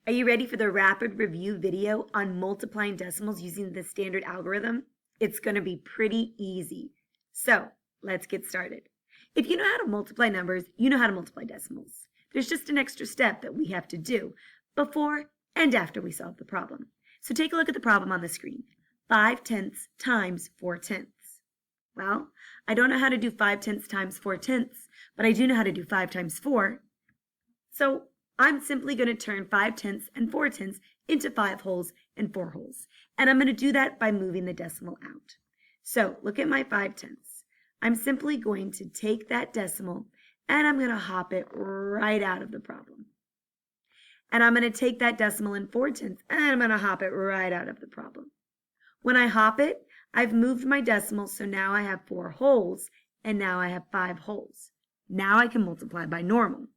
Are you ready for the rapid review video on multiplying decimals using the standard algorithm? It's going to be pretty easy. So let's get started. If you know how to multiply numbers, you know how to multiply decimals. There's just an extra step that we have to do before and after we solve the problem. So take a look at the problem on the screen. 5/10 times 4/10. Well, I don't know how to do 5/10 times 4/10, but I do know how to do 5 times 4. So I'm simply going to turn 5/10 and 4/10 into 5 wholes and 4 wholes. And I'm going to do that by moving the decimal out. So look at my 5/10. I'm simply going to take that decimal and I'm going to hop it right out of the problem. And I'm going to take that decimal in 4/10 and I'm going to hop it right out of the problem. When I hop it, I've moved my decimal, so now I have 4 wholes and now I have 5 wholes. Now I can multiply by normal.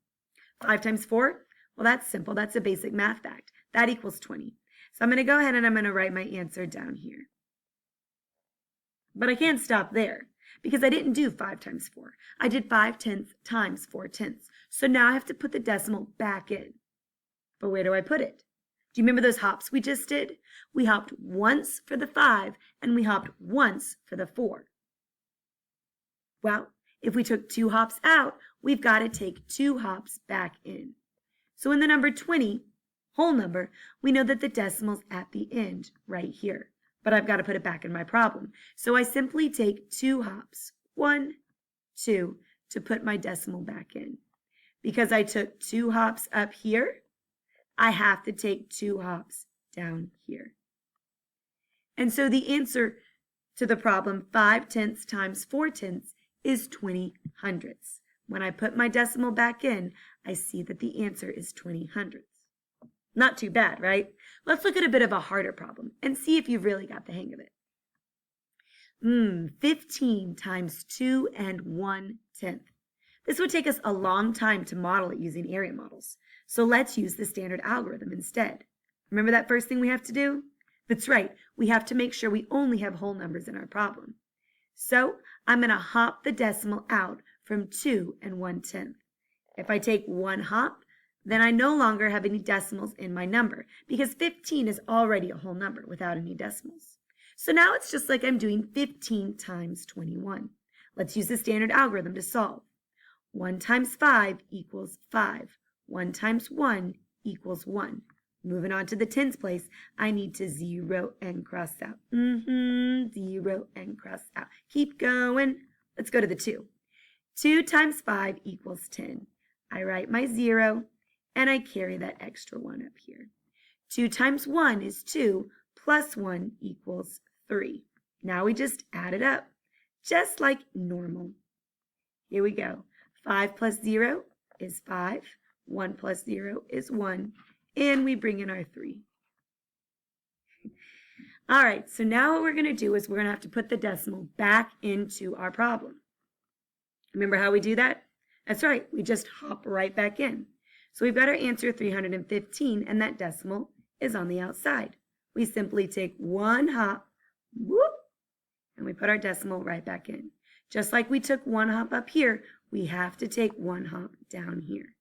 5 times 4? Well, that's simple. That's a basic math fact. That equals 20. So I'm going to go ahead and I'm going to write my answer down here. But I can't stop there because I didn't do 5 times 4. I did 5/10 times 4/10. So now I have to put the decimal back in. But where do I put it? Do you remember those hops we just did? We hopped once for the 5 and we hopped once for the 4. Well, if we took 2 hops out, we've got to take 2 hops back in. So in the number 20, whole number, we know that the decimal's at the end right here. But I've got to put it back in my problem. So I simply take 2 hops, 1, 2, to put my decimal back in. Because I took 2 hops up here, I have to take 2 hops down here. And so the answer to the problem 5/10 times 4/10 is 20 hundredths. When I put my decimal back in, I see that the answer is 20 hundredths. Not too bad, right? Let's look at a bit of a harder problem and see if you've really got the hang of it. 15 times 2 and 1/10. This would take us a long time to model it using area models. So let's use the standard algorithm instead. Remember that first thing we have to do? That's right, we have to make sure we only have whole numbers in our problem. So I'm going to hop the decimal out from 2 and 1/10. If I take 1 hop, then I no longer have any decimals in my number because 15 is already a whole number without any decimals. So now it's just like I'm doing 15 times 21. Let's use the standard algorithm to solve. 1 times 5 equals 5. 1 times 1 equals 1. Moving on to the tens place, I need to 0 and cross out. 0 and cross out. Keep going. Let's go to the 2. 2 times 5 equals 10. I write my 0 and I carry that extra 1 up here. 2 times 1 is 2 plus 1 equals 3. Now we just add it up, just like normal. Here we go. 5 plus 0 is 5. 1 plus 0 is 1. And we bring in our 3. All right, so now what we're going to do is we're going to have to put the decimal back into our problem. Remember how we do that? That's right, we just hop right back in. So we've got our answer 315, and that decimal is on the outside. We simply take 1 hop, whoop, and we put our decimal right back in. Just like we took 1 hop up here, we have to take 1 hop down here.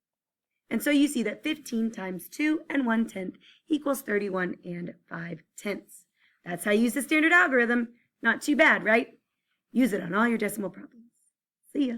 And so you see that 15 times 2 and 1/10 equals 31 and 5/10. That's how you use the standard algorithm. Not too bad, right? Use it on all your decimal problems. See ya.